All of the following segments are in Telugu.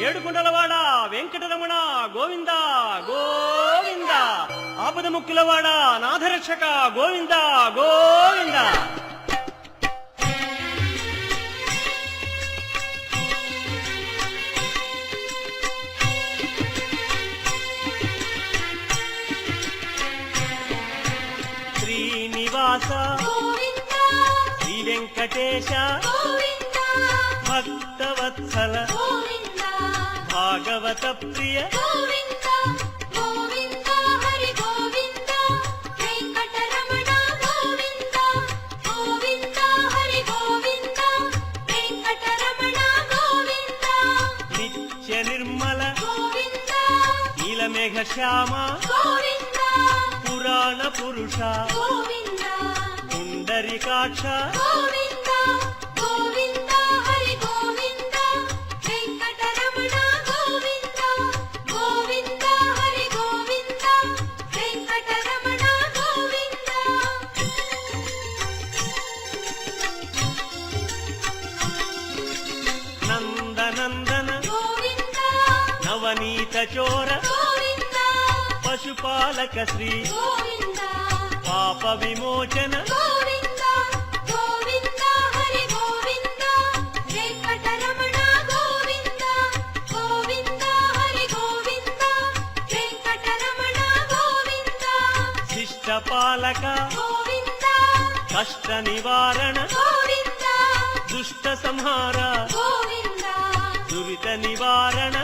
ఏడుకొండలవాడ వెంకటరమణ గోవింద గోవింద. ఆపద ముక్కులవాడ నాథరక్షక గోవింద గోవింద. శ్రీనివాస శ్రీ వెంకటేశ భక్తవత్సల భాగవత ప్రియ నిత్య నిర్మల నీలమేఘ శ్యామ పురాణ పురుష పుండరీకాక్ష నందనందన నవనీత చోర పశుపాలక శ్రీ పాప విమోచన శిష్టపాలక కష్ట నివారణ దుష్ట సంహార దురిత నివారణ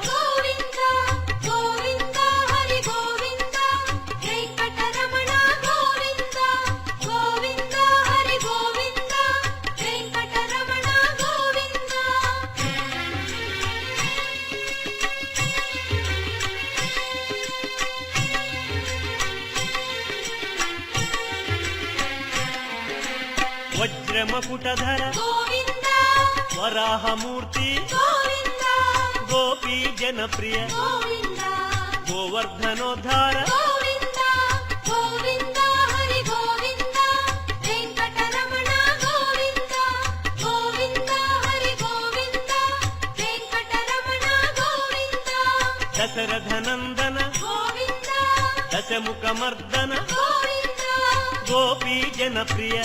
వజ్రమకుటధర వరాహమూర్తి గోపీ జనప్రియ గోవర్ధనోద్ధార దశరథనందన దశముఖమర్దన గోపీ జనప్రియ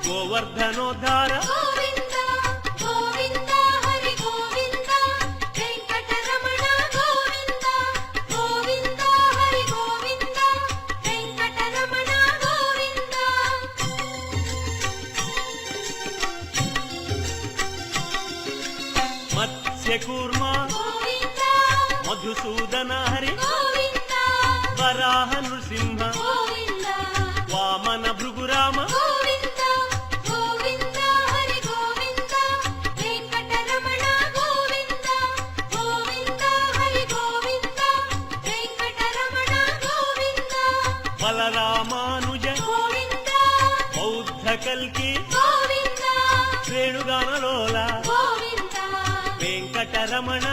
గోవర్ధనోద్ధార మత్స్యకూర్మ మధుసూదన హరి వరాహ నృసింహ వామన భృగురామ బలరామానుజ బౌద్ధ కల్కి శ్రేణుగానలోల వెంకటరమణ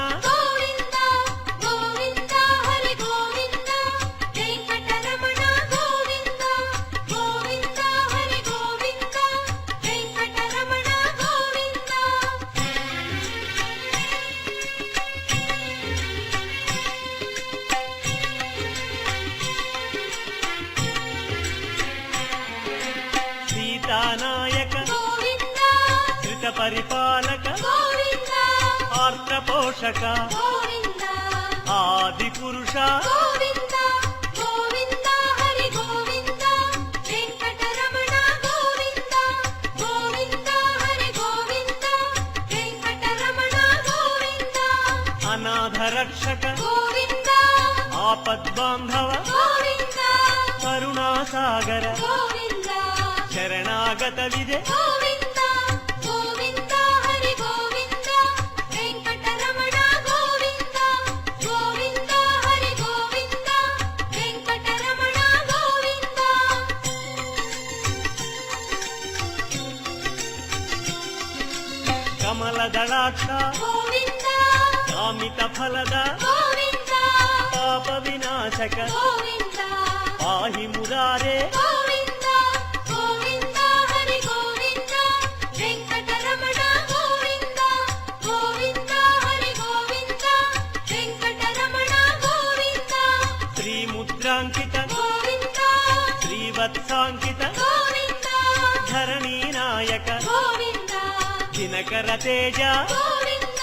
సీతానాయక ధృత పరిపాలక ఆర్త పోషక ఆది పురుష అనాథ రక్షక ఆపద్బాంధవ కరుణాసాగర శరణాగత విజయ కమలదళాక్ష కామిత ఫలద పాప వినాశక పాహి మురారే వెంకటరమణ గోవింద గోవింద హరి గోవింద. శ్రీరంగాంకిత గోవింద శ్రీవత్సాంకిత గోవింద ధరణీ నాయక గోవింద దినకర తేజ గోవింద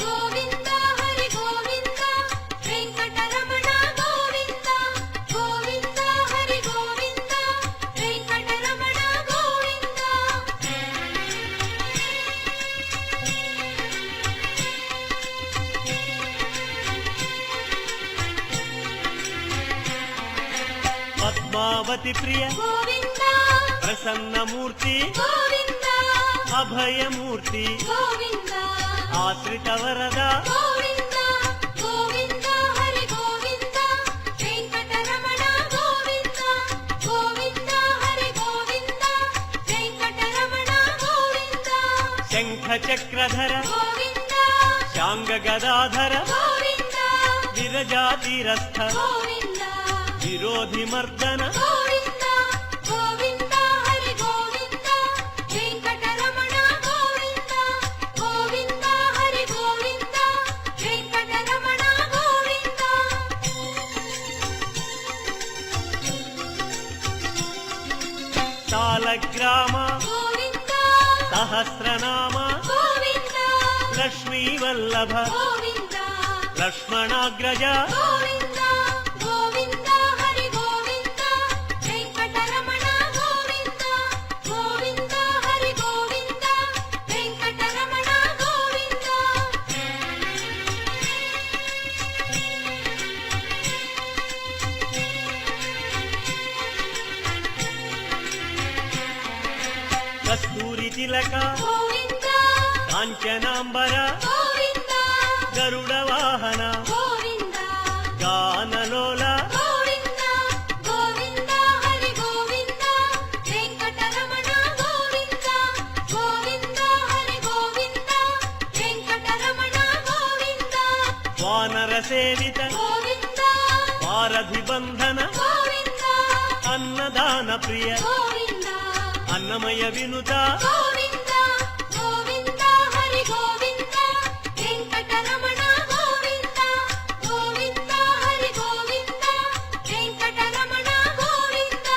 గోవింద హరి గోవింద వెంకటరమణ గోవింద గోవింద హరి గోవింద వెంకటరమణ గోవింద పద్మావతి ప్రియ గోవింద ప్రసన్నమూర్తి గోవింద అభయమూర్తి గోవింద ఆశ్రిత వరద గోవింద గోవింద హరి గోవింద వెంకటరమణ గోవింద గోవింద హరి గోవింద వెంకటరమణ గోవింద శంఖ చక్రధర గోవింద శాంగ గదాధర గోవింద విరజాతిరస్థ గోవింద విరోధి మర్దన గోవింద గోవింద హరి గోవింద వెంకటరమణ గోవింద గోవింద హరి గోవింద వెంకటరమణ గోవింద సాలగ్రామ గోవింద సహస్రనామ గోవింద లక్ష్మీ వల్లభ గోవింద లక్ష్మణాగ్రజ గోవింద గోవింద హరి గోవింద వెంకటరమణ గోవింద గోవింద హరి గోవింద వెంకటరమణ గోవింద కస్తూరి తిలక గోవింద కాంచనాంబర గోవింద గరుడ వాహన గోవింద గానలోల గోవింద గోవింద హరి గోవింద వెంకటరమణ గోవింద గోవింద హరి గోవింద వెంకటరమణ గోవింద వానర సేవిత గోవింద వారధి బంధన గోవింద అన్నదాన ప్రియ గోవింద అన్నమయ వినుత గోవింద గోవింద హరి గోవింద వెంకటరమణ గోవింద గోవింద హరి గోవింద వెంకటరమణ గోవింద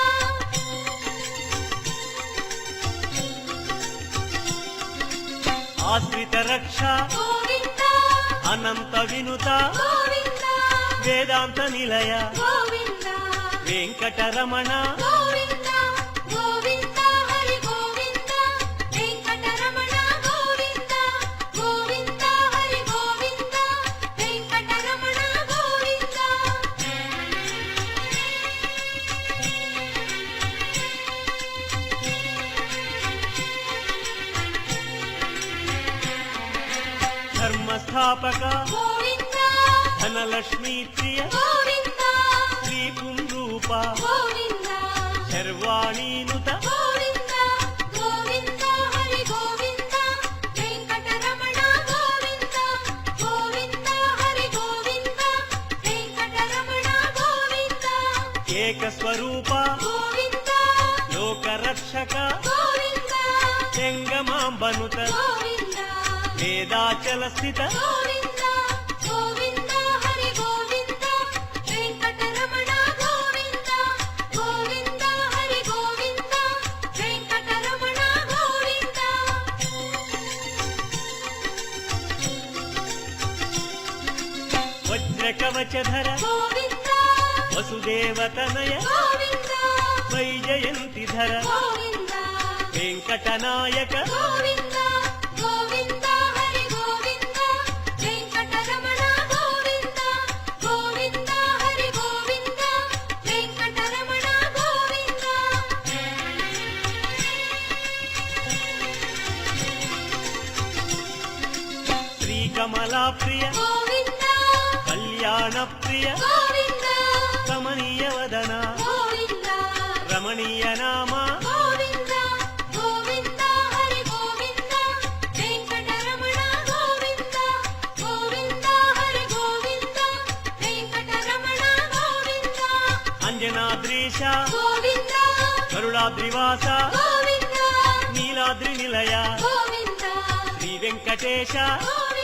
ఆశ్రిత రక్ష గోవింద అనంత వినుత గోవింద వేదాంత నిలయ గోవింద వెంకటరమణ గోవింద గోవింద హరి గోవింద వెంకటరమణ గోవింద గోవింద హరి గోవింద వెంకటరమణ గోవింద ధర్మస్థాపక గోవింద ధనలక్ష్మీ ప్రియ గోవింద శ్రీ పుంరూప గోవింద శర్వాణీనుత గోవింద గోవింద హరి గోవింద వెంకటరమణ గోవింద గోవింద హరి గోవింద వెంకటరమణ గోవింద ఏకస్వరూప గోవింద లోకరక్షక గోవింద జంగమాంబనుత గోవింద వేదాచల స్థిత గోవింద గోవింద హరి గోవింద వెంకటరమణ గోవింద గోవింద హరి గోవింద వెంకటరమణ గోవింద వజ్రకవచధర గోవింద వసుదేవతనయ గోవింద వైజయంతిధర గోవింద వెంకటనాయక గోవింద గోవింద హరి గోవింద వెంకటరమణ గోవింద గోవింద హరి గోవింద వెంకటరమణ గోవింద శ్రీకమలా ప్రియ గోవింద కళ్యాణ ప్రియ గోవింద కమనీయ వదన గోవింద రమణీయ నామ గోవింద గోవింద హరి గోవింద వెంకటరమణ గోవింద గోవింద హరి గోవింద వెంకటరమణ గోవింద అంజనాద్రీశ గోవింద గరుడాద్రివాస గోవింద నీలాద్రి నిలయ గోవింద శ్రీ వెంకటేశ గోవింద